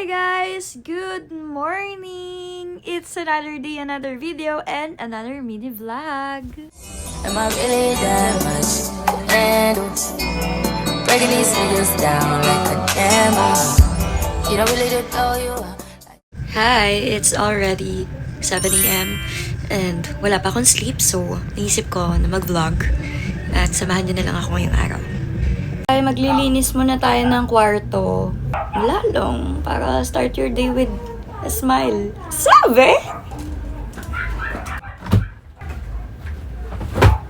Hi guys! Good morning! It's another day, another video, and another mini vlog. Am I really that much? And breaking these figures down like a camel. You don't really know you. Hi! It's already 7 a.m. and wala pa akong sleep, so naisip ko na mag-vlog at samahan niyo na lang ako ngayong araw. Ay, maglilinis muna tayo ng kwarto. Lalong, para start your day with a smile. Sabi!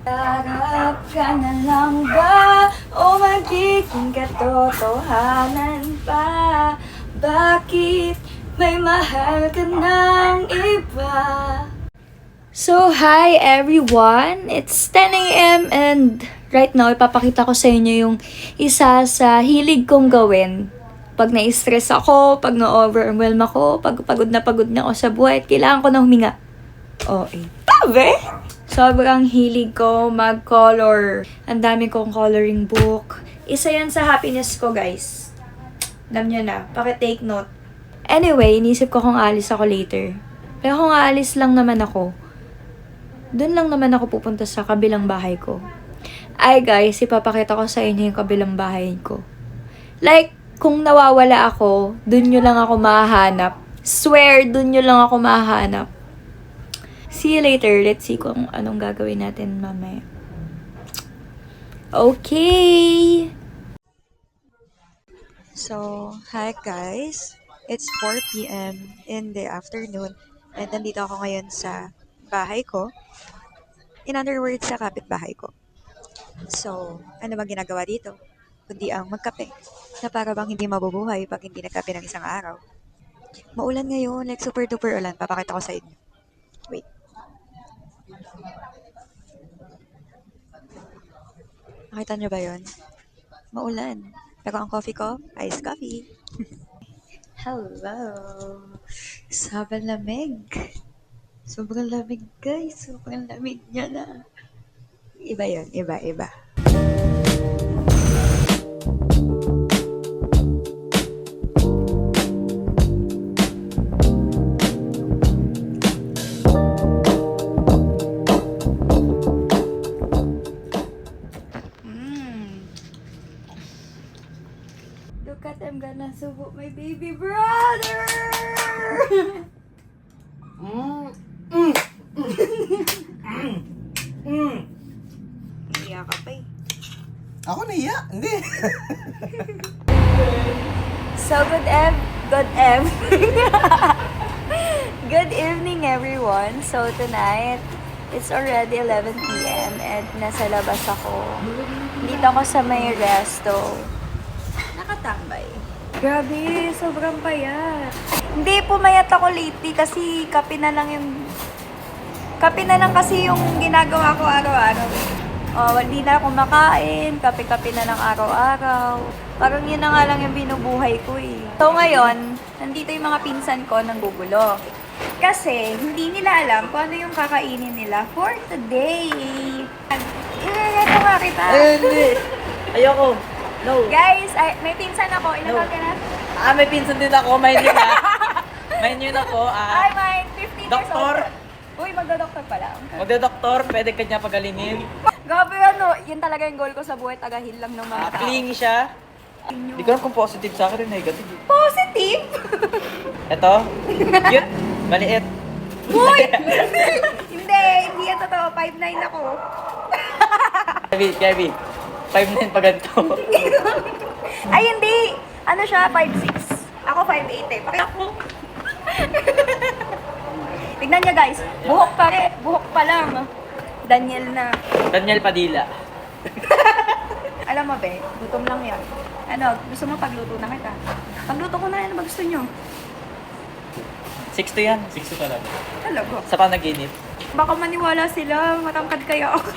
Harap ka na lang ba? O magiging katotohanan pa? Bakit may mahal ka ng iba? So, hi everyone! It's 10 a.m. and right now, ipapakita ko sa inyo yung isa sa hilig kong gawin. Pag na-stress ako, pag na-overwhelm ako, pag pagod na ako sa buhay, at kailangan ko na huminga. Tabi! Sobrang hilig ko mag-color. Ang dami kong coloring book. Isa yan sa happiness ko, guys. Alam nyo na, paki-take note. Anyway, inisip ko kung alis ako later. Pero kung aalis lang naman ako, doon lang naman ako pupunta sa kabilang bahay ko. Ay guys, ipapakita ko sa inyo yung kabilang bahay ko. Like, kung nawawala ako, doon nyo lang ako mahahanap. Swear, doon nyo lang ako mahahanap. See you later. Let's see kung anong gagawin natin mamaya. Okay! So, hi guys. It's 4 p.m. in the afternoon. And nandito ako ngayon sa bahay ko. In other words, sa kapitbahay ko. So, ano bang ginagawa dito? Kundi ang magkape. Na para bang hindi mabubuhay pag hindi nagkape ng isang araw. Maulan ngayon, like super duper ulan. Papakita ko sa inyo. Wait. Nakita nyo ba yun? Maulan. Pero ang coffee ko, iced coffee. Hello! Sobrang lamig. Sobrang lamig guys. Sobrang lamig niya na. Iba yun. Iba. Look at, I'm gonna subo my baby brother! Iya ka pa eh. Ako naiya, hindi. So, good evening everyone. So, tonight, it's already 11 p.m. and nasa labas ako. Dito ako sa may resto. Nakatambay. Grabe, sobrang payat. Hindi, pumayat ako lately kasi kape na lang kasi yung ginagawa ko araw-araw. Hindi na ako makain, kape-kape na lang araw-araw. Parang yun na nga lang yung binubuhay ko eh. So ngayon, nandito yung mga pinsan ko nang gugulo. Kasi hindi nila alam kung ano yung kakainin nila for today. Irereto nga kita. Hindi. Ayoko. No. Guys, may pinsan ako. Ilan ka na? May pinsan din ako. Mind yun na. Mind yun ako. Ay, mine. 15 years Doktor. old. Uy, magda-doktor pala. Magda-doktor, pwede ka niya pagalingin. Gabi yun talaga yung goal ko sa buhay. Tagahil lang ng mga tao. Clingy siya. Hindi ko alam kung positive sa akin o negative. Positive? Ito. Cute. Maliit. Uy! hindi yan totoo. 5'9" ako. Kevin. 5'9" pa ganito. Ay, hindi. Ano siya? 5'6". Ako 5'8" eh. Bakit ako? Tignan niya guys. Buhok pa lang. Daniel na. Daniel Padilla. Alam mo be, gutom lang yan. Ano, gusto mo pagluto na kita? Pagluto ko na, ano ba gusto nyo? 6'2" yan. 6'2" talaga. Talaga. Sa panaginip. Baka maniwala sila, matangkad kaya ako.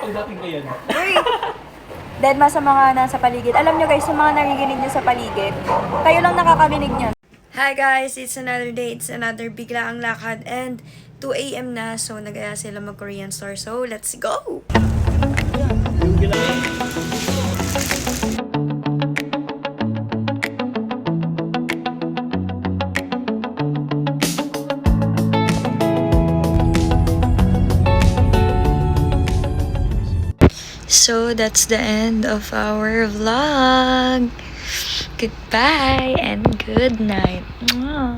Pagdating ko yan. Uy! Then, sa mga nasa paligid. Alam nyo guys, yung mga narinig nyo sa paligid, kayo lang nakakarinig nyo. Hi guys, it's another day, it's another biglaang lakad, and 2 a.m. na, so nag-aya sila mag-Korean store. So, let's go! So that's the end of our vlog. Goodbye and good night. Mwah.